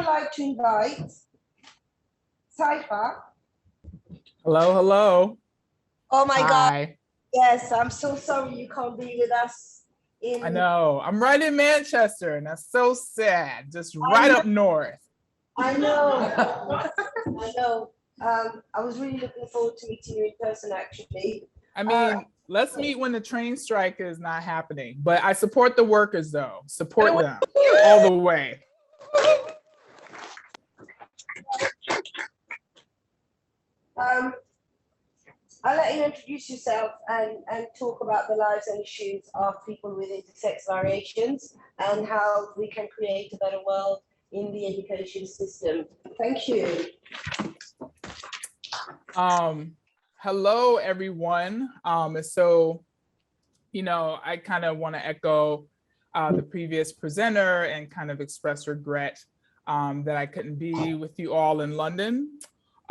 now like to invite Saifa. Hello, hello. Oh my God. Hi. Yes, I'm so sorry you can't be with us. I know. I'm right in Manchester, and that's so sad. Just right up north. I know. I know. I was really looking forward to meeting you in person, actually. I mean, let's meet when the train strike is not happening. But I support the workers, though. Support them all the way. I'll let you introduce yourself and talk about the lives and issues of people with intersex variations and how we can create a better world in the education system. Thank you. Hello, everyone. So, I kind of want to echo the previous presenter and kind of express regret that I couldn't be with you all in London.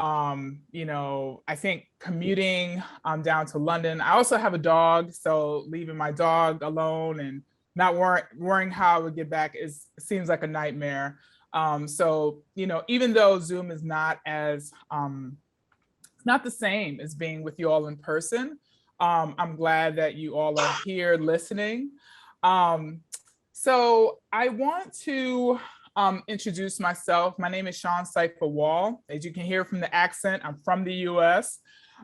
I think commuting down to London, I also have a dog, so leaving my dog alone and not worrying how I would get back seems like a nightmare. So, even though Zoom is not as, not the same as being with you all in person, I'm glad that you all are here listening. So I want to introduce myself. My name is Saifa Wall. As you can hear from the accent, I'm from the US,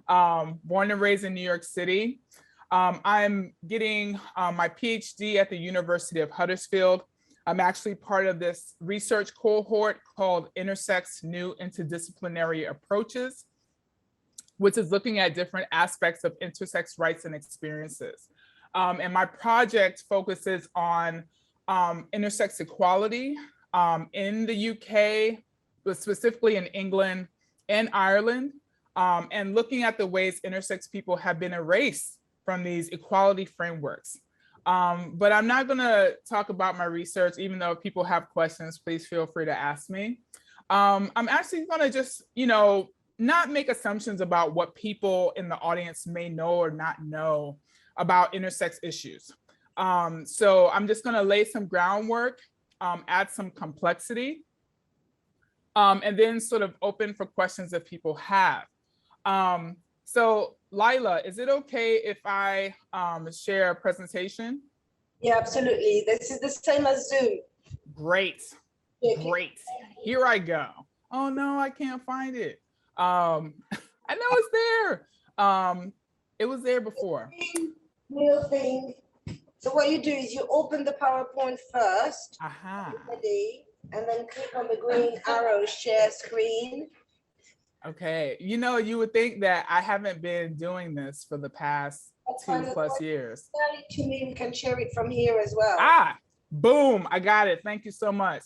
born and raised in New York City. I'm getting my PhD at the University of Huddersfield. I'm actually part of this research cohort called Intersex New Interdisciplinary Approaches, which is looking at different aspects of intersex rights and experiences. And my project focuses on intersex equality in the UK, but specifically in England and Ireland, and looking at the ways intersex people have been erased from these equality frameworks. But I'm not gonna talk about my research, even though if people have questions, please feel free to ask me. I'm actually gonna just, not make assumptions about what people in the audience may know or not know about intersex issues. So I'm just gonna lay some groundwork, add some complexity, and then sort of open for questions that people have. So Lila, is it okay if I share a presentation? Yeah, absolutely. This is the same as Zoom. Great, great. Here I go. Oh no, I can't find it. I know it's there. It was there before. Real thing. So what you do is you open the PowerPoint first, ready, and then click on the green arrow, share screen. Okay, you would think that I haven't been doing this for the past 2+ years. Send it to me, we can share it from here as well. Ah, boom, I got it. Thank you so much.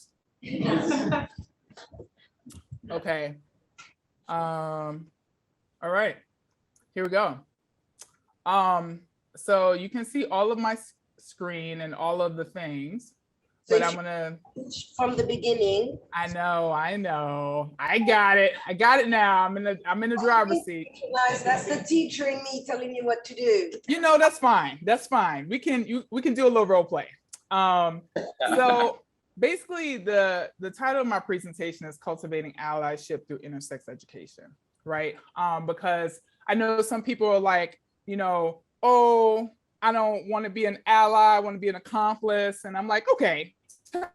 Okay. All right, here we go. So you can see all of my screen and all of the things, but I'm gonna from the beginning. I know. I got it now. I'm in the driver's seat. Nice. That's the teacher in me telling you what to do. That's fine. That's fine. We can do a little role play. So basically the title of my presentation is Cultivating Allyship Through Intersex Education, right? Because I know some people are like, oh, I don't want to be an ally, I want to be an accomplice. And I'm like, okay,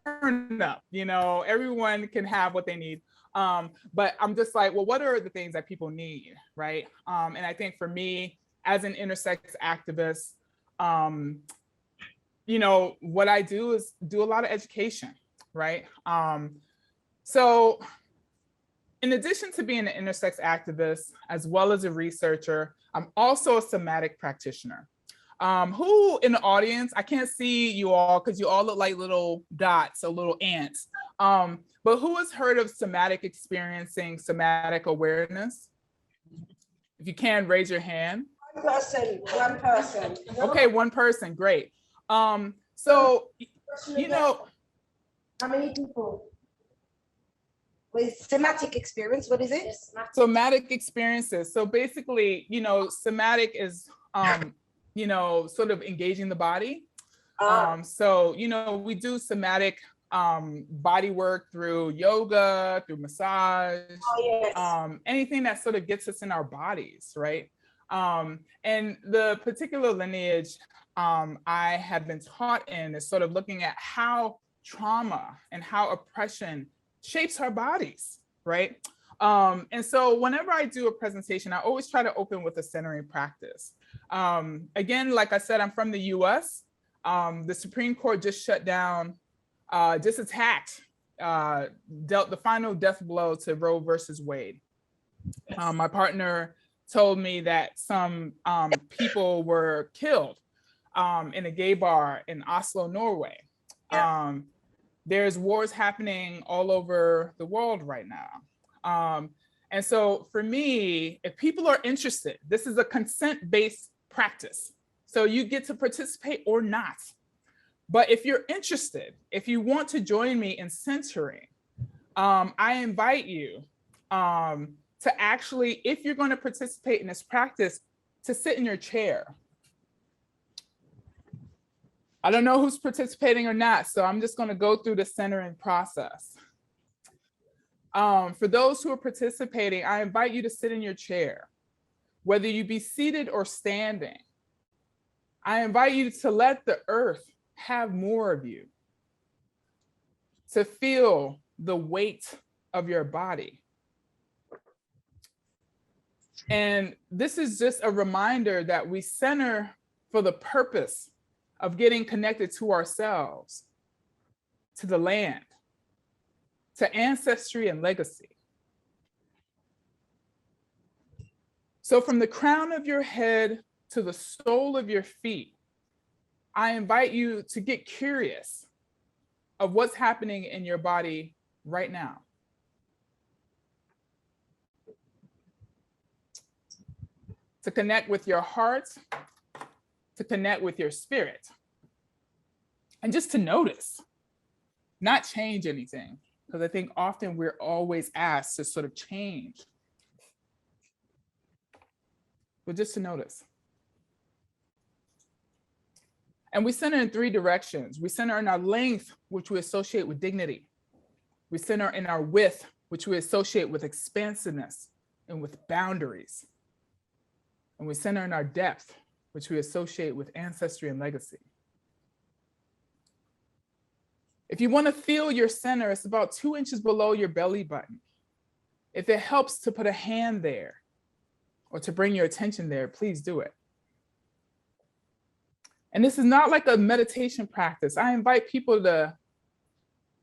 turn up, everyone can have what they need. But I'm just like, well, what are the things that people need, right? And I think for me, as an intersex activist, what I do is do a lot of education, right? So in addition to being an intersex activist, as well as a researcher, I'm also a somatic practitioner. Who in the audience, I can't see you all because you all look like little dots or little ants, but who has heard of somatic experiencing, somatic awareness? If you can, raise your hand. One person. Okay, one person, great. So, how many people? With somatic experience, what is it? Somatic experiences. So basically, somatic is, sort of engaging the body. So, we do somatic body work through yoga, through massage, Oh, yes. anything that sort of gets us in our bodies, right? And the particular lineage I have been taught in is sort of looking at how trauma and how oppression shapes our bodies, right? And so whenever I do a presentation, I always try to open with a centering practice. Again, like I said, I'm from the US. The Supreme Court just shut down, just attacked, dealt the final death blow to Roe versus Wade. My partner told me that some people were killed in a gay bar in Oslo, Norway. Yeah. There's wars happening all over the world right now. And so for me, if people are interested, this is a consent-based practice. So you get to participate or not. But if you're interested, if you want to join me in centering, I invite you to actually, if you're going to participate in this practice, to sit in your chair. I don't know who's participating or not, so I'm just going to go through the centering process. For those who are participating, I invite you to sit in your chair, whether you be seated or standing. I invite you to let the earth have more of you, to feel the weight of your body. And this is just a reminder that we center for the purpose of getting connected to ourselves, to the land, to ancestry and legacy. So from the crown of your head to the sole of your feet, I invite you to get curious of what's happening in your body right now. To connect with your heart, to connect with your spirit, and just to notice, not change anything, because I think often we're always asked to sort of change, but just to notice. And we center in three directions. We center in our length, which we associate with dignity. We center in our width, which we associate with expansiveness and with boundaries. And we center in our depth, which we associate with ancestry and legacy. If you want to feel your center, it's about 2 inches below your belly button. If it helps to put a hand there or to bring your attention there, please do it. And this is not like a meditation practice. I invite people to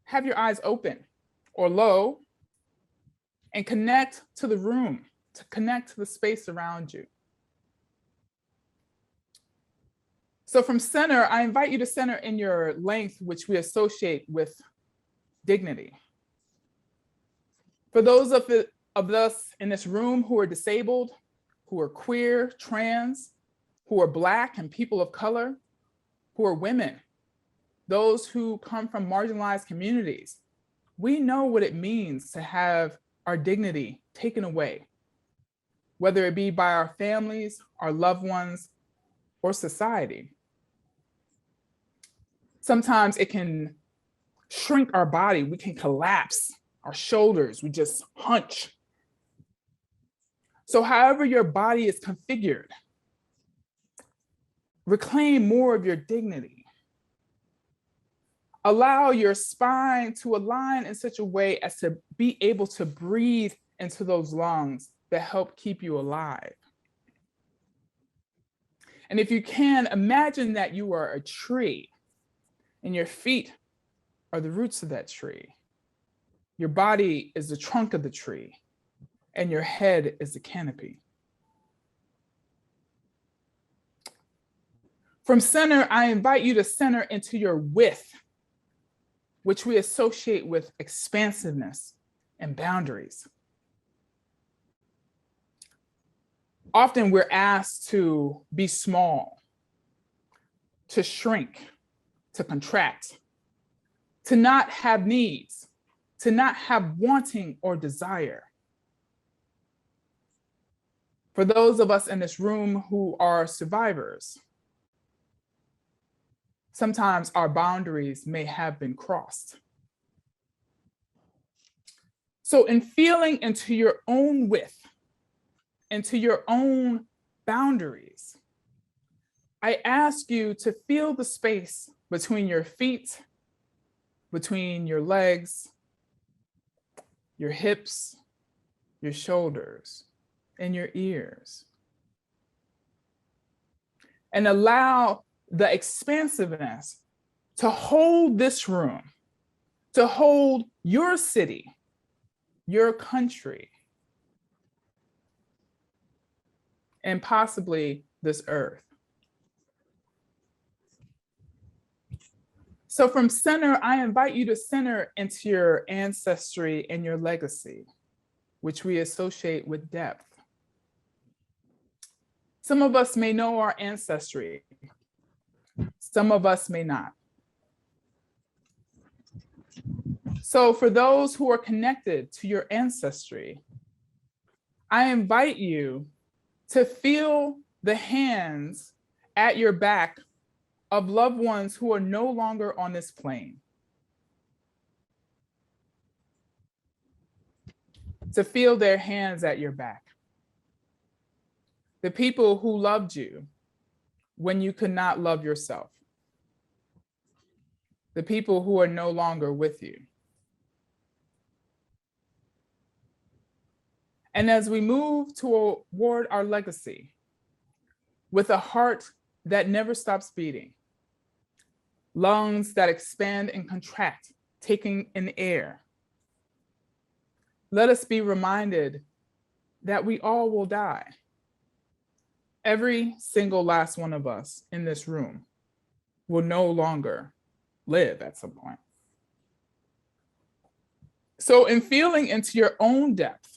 have your eyes open or low and connect to the room, to connect to the space around you. So from center, I invite you to center in your length, which we associate with dignity. For those of us in this room who are disabled, who are queer, trans, who are Black and people of color, who are women, those who come from marginalized communities, we know what it means to have our dignity taken away, whether it be by our families, our loved ones, or society. Sometimes it can shrink our body. We can collapse our shoulders. We just hunch. So however your body is configured, reclaim more of your dignity. Allow your spine to align in such a way as to be able to breathe into those lungs that help keep you alive. And if you can, imagine that you are a tree and your feet are the roots of that tree. Your body is the trunk of the tree and your head is the canopy. From center, I invite you to center into your width, which we associate with expansiveness and boundaries. Often we're asked to be small, to shrink, to contract, to not have needs, to not have wanting or desire. For those of us in this room who are survivors, sometimes our boundaries may have been crossed. So in feeling into your own width, into your own boundaries, I ask you to feel the space between your feet, between your legs, your hips, your shoulders, and your ears. And allow the expansiveness to hold this room, to hold your city, your country, and possibly this earth. So from center, I invite you to center into your ancestry and your legacy, which we associate with depth. Some of us may know our ancestry. Some of us may not. So for those who are connected to your ancestry, I invite you to feel the hands at your back of loved ones who are no longer on this plane. To feel their hands at your back. The people who loved you when you could not love yourself. The people who are no longer with you. And as we move toward our legacy, with a heart that never stops beating, lungs that expand and contract, taking in air, let us be reminded that we all will die. Every single last one of us in this room will no longer live at some point. So in feeling into your own depth,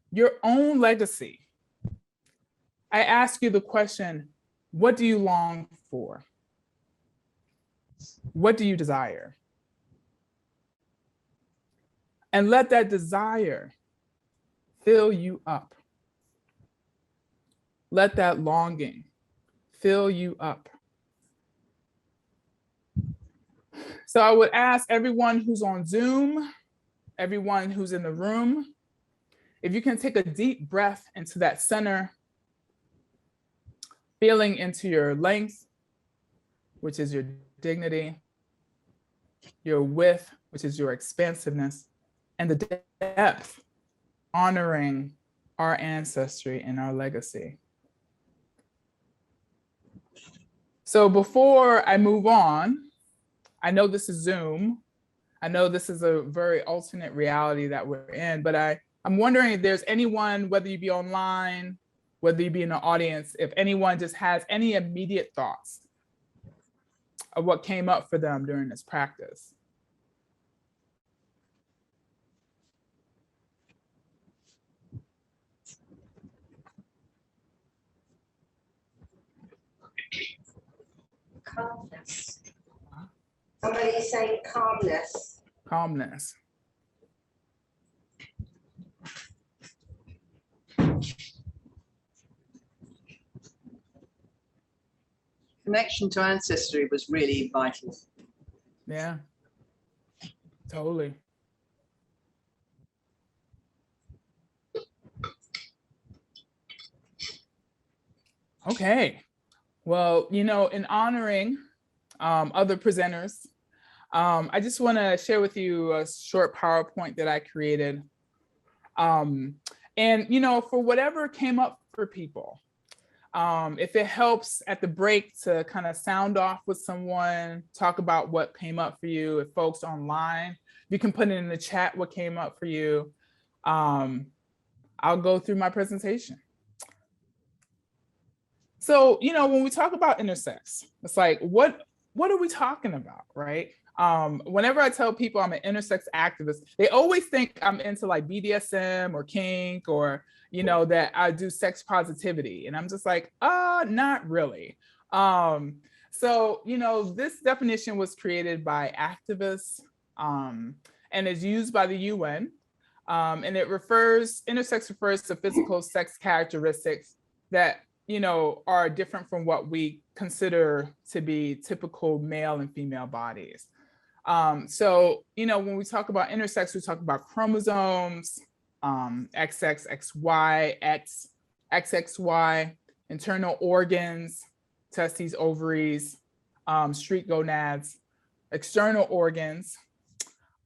your own legacy, I ask you the question, what do you long for? What do you desire? And let that desire fill you up. Let that longing fill you up. So I would ask everyone who's on Zoom, everyone who's in the room, if you can take a deep breath into that center, feeling into your length, which is your dignity, your width, which is your expansiveness, and the depth, honoring our ancestry and our legacy. So before I move on, I know this is Zoom. I know this is a very alternate reality that we're in, but I'm wondering if there's anyone, whether you be online, whether you be in the audience, if anyone just has any immediate thoughts of what came up for them during this practice. Calmness. Somebody is saying calmness. Calmness. Connection to ancestry was really vital. Yeah, totally. Okay. Well, you know, in honoring other presenters, I just want to share with you a short PowerPoint that I created. And, you know, for whatever came up for people, if it helps at the break to kind of sound off with someone, talk about what came up for you. If folks online, you can put it in the chat what came up for you. I'll go through my presentation. So, you know, when we talk about intersex, it's like, what are we talking about, right? Whenever I tell people I'm an intersex activist, they always think I'm into like BDSM or kink or, you know, that I do sex positivity. And I'm just like, not really. So, you know, this definition was created by activists and is used by the UN. And intersex refers to physical sex characteristics that, you know, are different from what we consider to be typical male and female bodies. So, when we talk about intersex, we talk about chromosomes, XX, XY, X, XXY, internal organs, testes, ovaries, street gonads, external organs,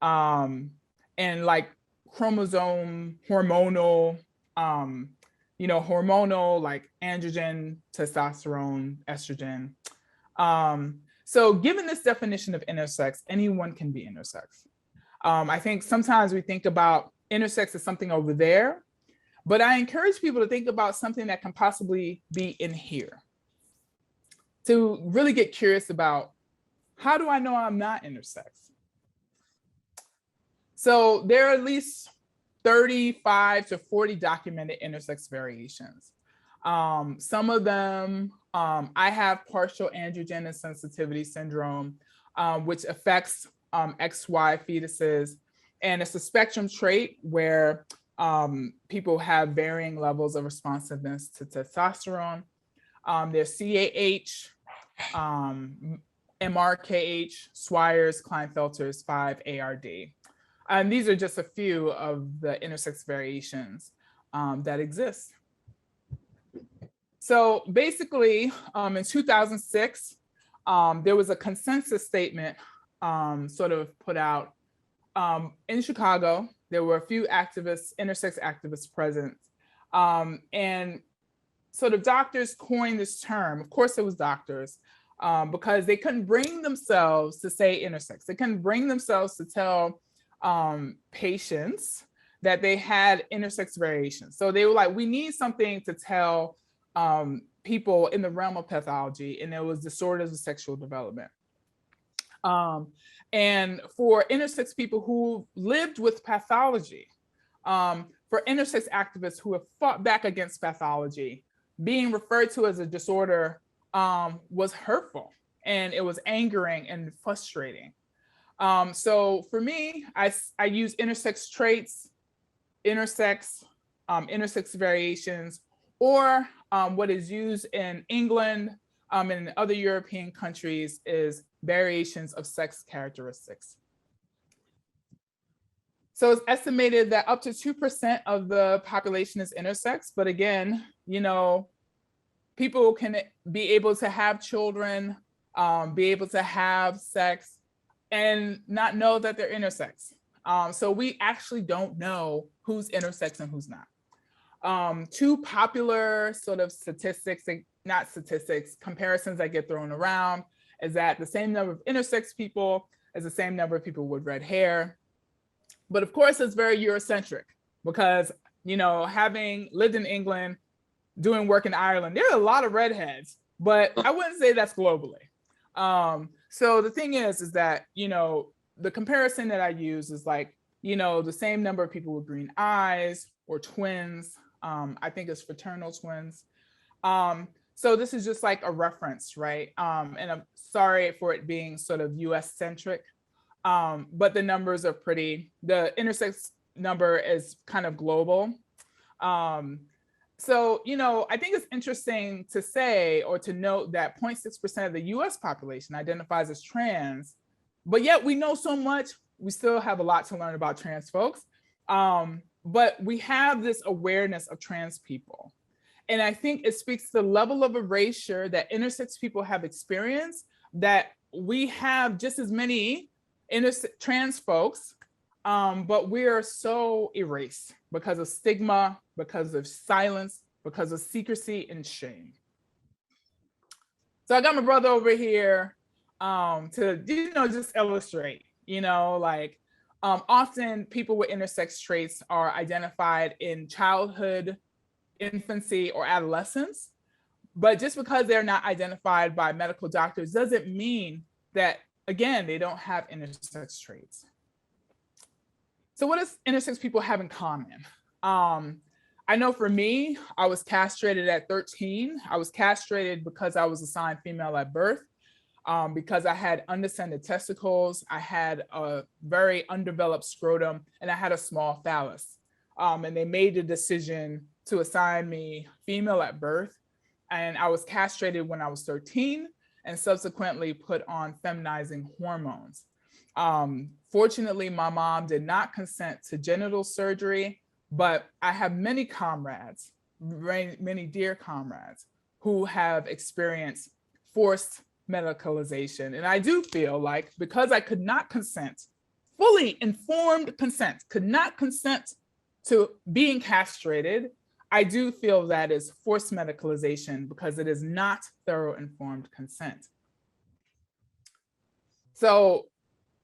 and like chromosome, hormonal, hormonal like androgen, testosterone, estrogen. So given this definition of intersex, anyone can be intersex. I think sometimes we think about intersex as something over there, but I encourage people to think about something that can possibly be in here. To really get curious about, how do I know I'm not intersex? So there are at least 35 to 40 documented intersex variations. Some of them, I have partial androgen insensitivity syndrome, which affects XY fetuses. And it's a spectrum trait where people have varying levels of responsiveness to testosterone. There's CAH, MRKH, Swires, Klinefelter's 5 ARD. And these are just a few of the intersex variations that exist. So basically, in 2006, there was a consensus statement sort of put out in Chicago. There were a few activists, intersex activists present, and sort of doctors coined this term. Of course, it was doctors, because they couldn't bring themselves to say intersex. They couldn't bring themselves to tell patients that they had intersex variations. So they were like, we need something to tell people in the realm of pathology, and it was disorders of sexual development. And for intersex people who lived with pathology, for intersex activists who have fought back against pathology, being referred to as a disorder was hurtful, and it was angering and frustrating. So for me, I use intersex traits, intersex variations, or what is used in England and in other European countries is variations of sex characteristics. So it's estimated that up to 2% of the population is intersex, but again, people can be able to have children, be able to have sex, and not know that they're intersex. So we actually don't know who's intersex and who's not. Two popular sort of statistics, not statistics, comparisons that get thrown around is that the same number of intersex people is the same number of people with red hair. But of course, it's very Eurocentric because, having lived in England, doing work in Ireland, there are a lot of redheads, but I wouldn't say that's globally. So the thing is that, the comparison that I use is like, the same number of people with green eyes or twins. I think it's fraternal twins. So this is just like a reference, right? And I'm sorry for it being sort of US centric, but the numbers are the intersex number is kind of global. So, I think it's interesting to say or to note that 0.6% of the US population identifies as trans, but yet we know so much, we still have a lot to learn about trans folks. But we have this awareness of trans people. And I think it speaks to the level of erasure that intersex people have experienced, that we have just as many trans folks, but we are so erased because of stigma, because of silence, because of secrecy and shame. So I got my brother over here to, just illustrate, often people with intersex traits are identified in childhood, infancy, or adolescence. But just because they're not identified by medical doctors doesn't mean that, again, they don't have intersex traits. So what does intersex people have in common? I know for me, I was castrated at 13. I was castrated because I was assigned female at birth, because I had undescended testicles, I had a very undeveloped scrotum, and I had a small phallus. And they made the decision to assign me female at birth. And I was castrated when I was 13 and subsequently put on feminizing hormones. Fortunately, my mom did not consent to genital surgery, but I have many comrades, many dear comrades, who have experienced forced medicalization. And I do feel like, because I could not consent, fully informed consent, could not consent to being castrated, I do feel that is forced medicalization because it is not thorough informed consent. So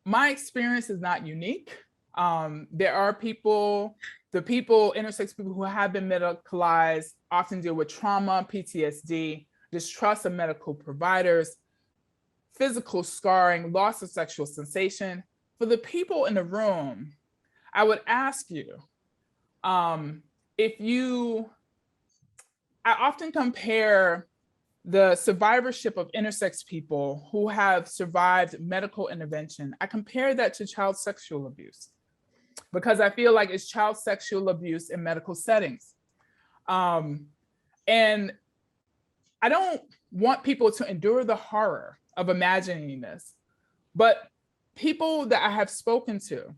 my experience is not unique. There are people, intersex people who have been medicalized often deal with trauma, PTSD, distrust of medical providers, physical scarring, loss of sexual sensation. For the people in the room, I would ask you, I often compare the survivorship of intersex people who have survived medical intervention. I compare that to child sexual abuse, because I feel like it's child sexual abuse in medical settings. And I don't want people to endure the horror of imagining this, but people that I have spoken to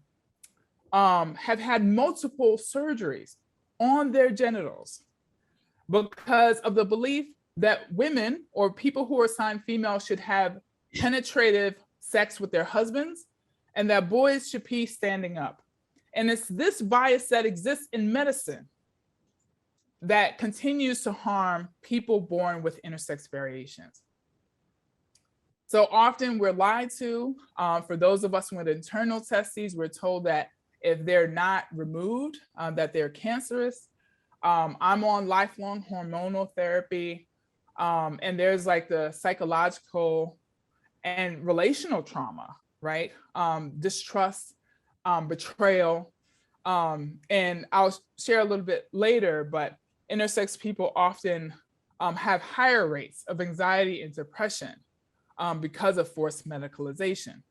have had multiple surgeries on their genitals because of the belief that women or people who are assigned female should have penetrative sex with their husbands and that boys should pee standing up. And it's this bias that exists in medicine that continues to harm people born with intersex variations. So often we're lied to. For those of us with internal testes, we're told that if they're not removed, that they're cancerous. I'm on lifelong hormonal therapy. And there's like the psychological and relational trauma, right? Distrust, betrayal. And I'll share a little bit later, but intersex people often have higher rates of anxiety and depression because of forced medicalization.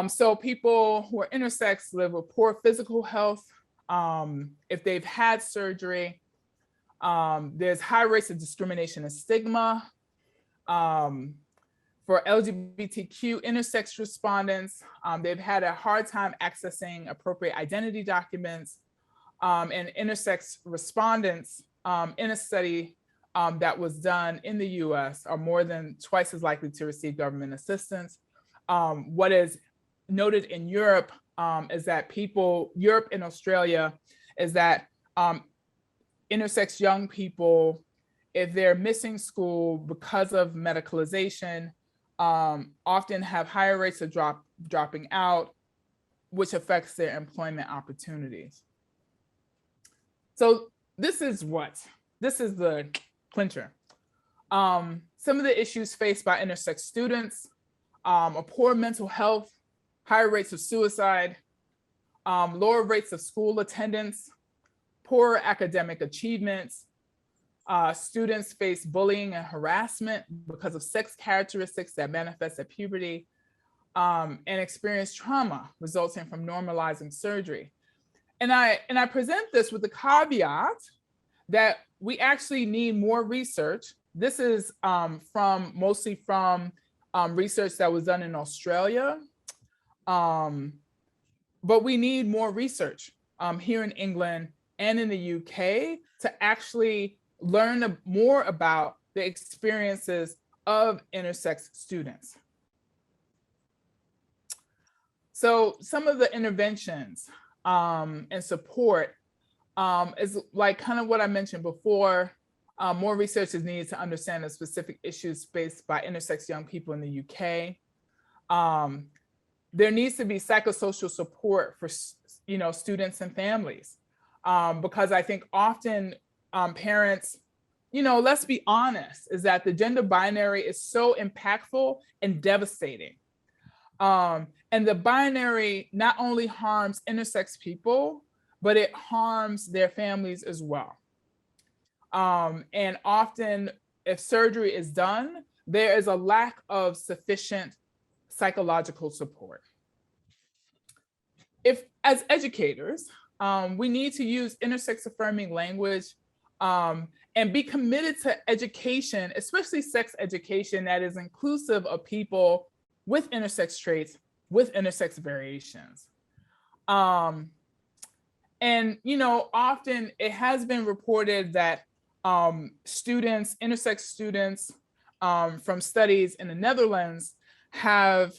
So people who are intersex live with poor physical health. If they've had surgery, there's high rates of discrimination and stigma. For LGBTQ intersex respondents, they've had a hard time accessing appropriate identity documents. And intersex respondents in a study that was done in the US are more than twice as likely to receive government assistance. What is noted in Europe is that Europe and Australia, is that intersex young people, if they're missing school because of medicalization, often have higher rates of dropping out, which affects their employment opportunities. So this is the clincher. Some of the issues faced by intersex students, are poor mental health, higher rates of suicide, lower rates of school attendance, poor academic achievements. Students face bullying and harassment because of sex characteristics that manifest at puberty, and experience trauma resulting from normalizing surgery. And I present this with the caveat that we actually need more research. This is mostly from research that was done in Australia, but we need more research here in England and in the UK to actually learn more about the experiences of intersex students. So some of the interventions and support is like kind of what I mentioned before. More research is needed to understand the specific issues faced by intersex young people in the UK. There needs to be psychosocial support for students and families, because I think often parents, let's be honest, is that the gender binary is so impactful and devastating. And the binary not only harms intersex people, but it harms their families as well. And often if surgery is done, there is a lack of sufficient psychological support. If, as educators, we need to use intersex affirming language and be committed to education, especially sex education that is inclusive of people with intersex traits, with intersex variations. And, you know, often it has been reported that students, intersex students from studies in the Netherlands have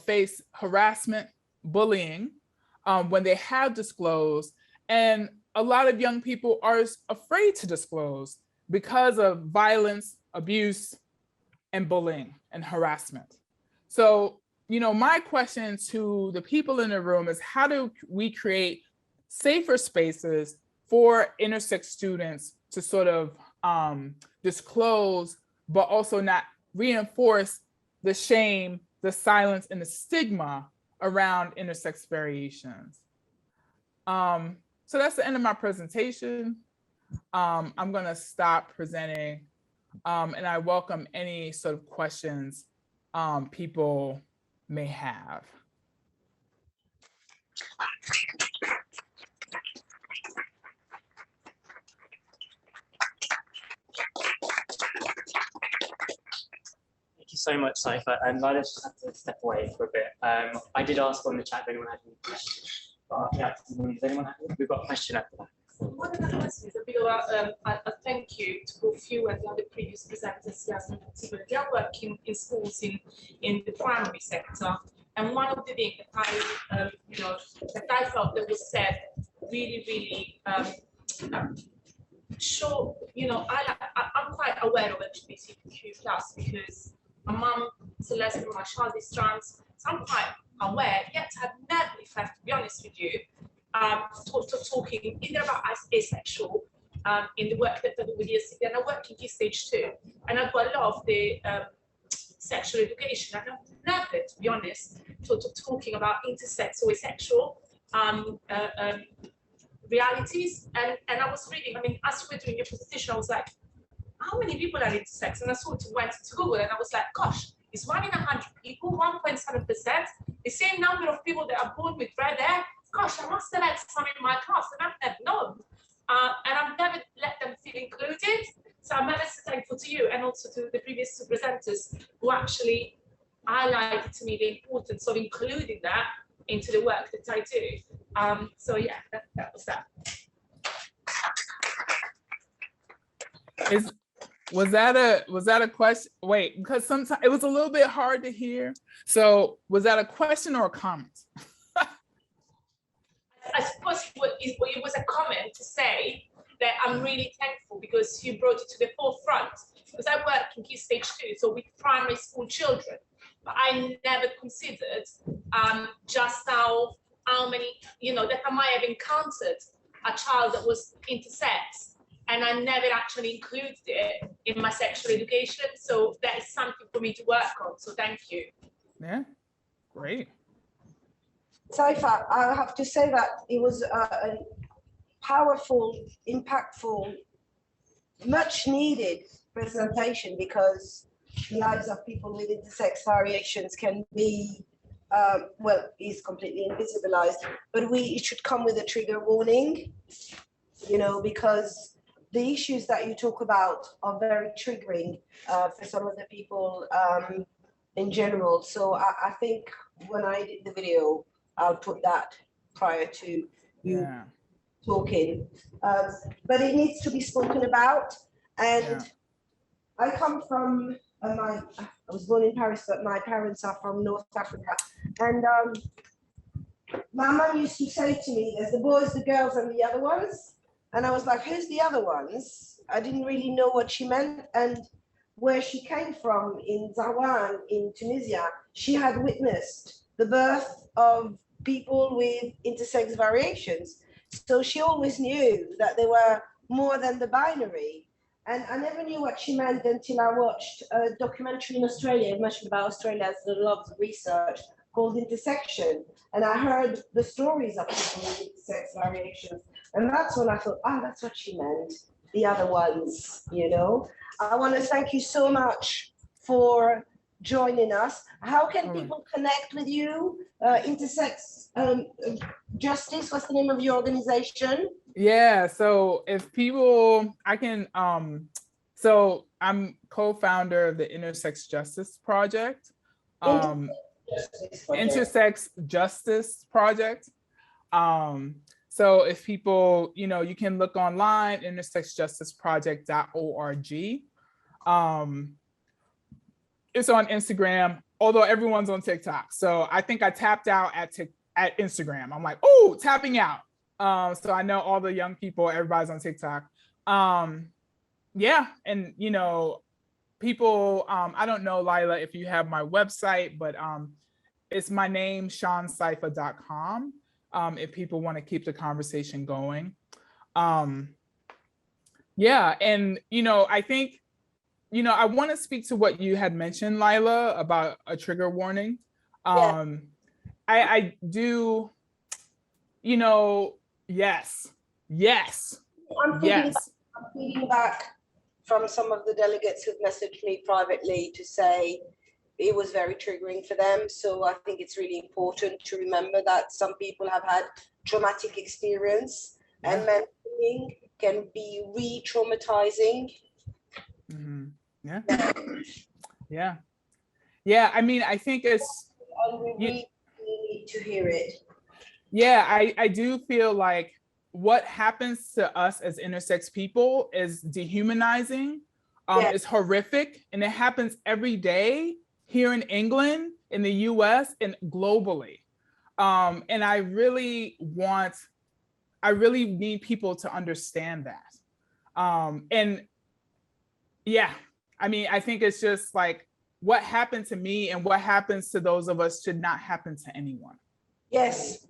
faced harassment, bullying when they have disclosed. And a lot of young people are afraid to disclose because of violence, abuse, and bullying and harassment. So, you know, my question to the people in the room is, how do we create safer spaces for intersex students to sort of disclose, but also not reinforce the shame, the silence, and the stigma around intersex variations? So that's the end of my presentation. I'm gonna stop presenting, and I welcome any sort of questions people may have. Thank you so much, Saifa. And I just have to step away for a bit. I did ask on the chat if anyone had any questions. But yeah, does anyone have any? We've got a question at the back. One of the questions, a bit about a thank you to both you and the other previous presenters, Yasmin and Tiba. They are working in schools in the primary sector. And one of the things that I, you know, that I felt that was said really, sure, you know, I'm quite aware of LGBTQ+ because my mum is a lesbian, my child is trans, so I'm quite aware, yet I've never, if I have to be honest with you, talking either about asexual in the work that I do with ESCD, and I work in Key Stage 2, and I do a lot of the sexual education. And I've never, to be honest, talking about intersex or asexual realities. And I was reading, I mean, as we were doing your presentation, I was like, how many people are intersex? And I sort of went to Google and I was like, gosh, it's 1 in 100 people, 1.7%, the same number of people that are born with red hair. Gosh, I must have had some in my class and I've never known. And I've never let them feel included. So I'm very thankful to you and also to the previous two presenters who actually highlighted to me the importance of including that into the work that I do. So yeah, that was that. Was that a question? Wait, because sometimes it was a little bit hard to hear. So was that a question or a comment? I suppose it was a comment to say that I'm really thankful because you brought it to the forefront. Because I work in Key Stage 2, so with primary school children, but I never considered just how many, you know, that I might have encountered a child that was intersex, and I never actually included it in my sexual education. So that is something for me to work on. So thank you. Yeah, great. Saifa, I have to say that it was a powerful, impactful, much needed presentation, because the lives of people with intersex variations can be, well, is completely invisibilized, but it should come with a trigger warning, you know, because the issues that you talk about are very triggering for some of the people in general. So I think when I did the video, I'll put that prior to you talking, but it needs to be spoken about. And I come from I was born in Paris, but my parents are from North Africa. And my mum used to say to me, there's the boys, the girls, and the other ones. And I was like, who's the other ones? I didn't really know what she meant. And where she came from in Zawan, in Tunisia, she had witnessed the birth of people with intersex variations. So she always knew that they were more than the binary. And I never knew what she meant until I watched a documentary in Australia, much about Australia has a lot of research, called Intersection. And I heard the stories of people with intersex variations. And that's when I thought, oh, that's what she meant, the other ones, you know. I want to thank you so much for joining us. How can people connect with you? Intersex Justice, what's the name of your organization? Yeah, so if people, I can, so I'm co-founder of the Intersex Justice Project. Intersex Justice Project. So if people, you can look online, intersexjusticeproject.org. It's on Instagram, although everyone's on TikTok. So I think I tapped out at Instagram. I'm like, oh, tapping out. So I know all the young people, everybody's on TikTok. Yeah, and people, I don't know, Lila, if you have my website, but it's my name, SeanSaifa.com. If people want to keep the conversation going. Yeah, and I think, I want to speak to what you had mentioned, Lila, about a trigger warning. I do, yes. I'm feeding back from some of the delegates who've messaged me privately to say it was very triggering for them. So I think it's really important to remember that some people have had traumatic experience, and mentoring can be re-traumatizing. Yeah. I mean, I think it's. And we really need to hear it. Yeah, I do feel like what happens to us as intersex people is dehumanizing. It's horrific, and it happens every day here in England, in the US, and globally. And I really need people to understand that. And yeah, I mean, I think it's just like what happened to me and what happens to those of us should not happen to anyone. Yes.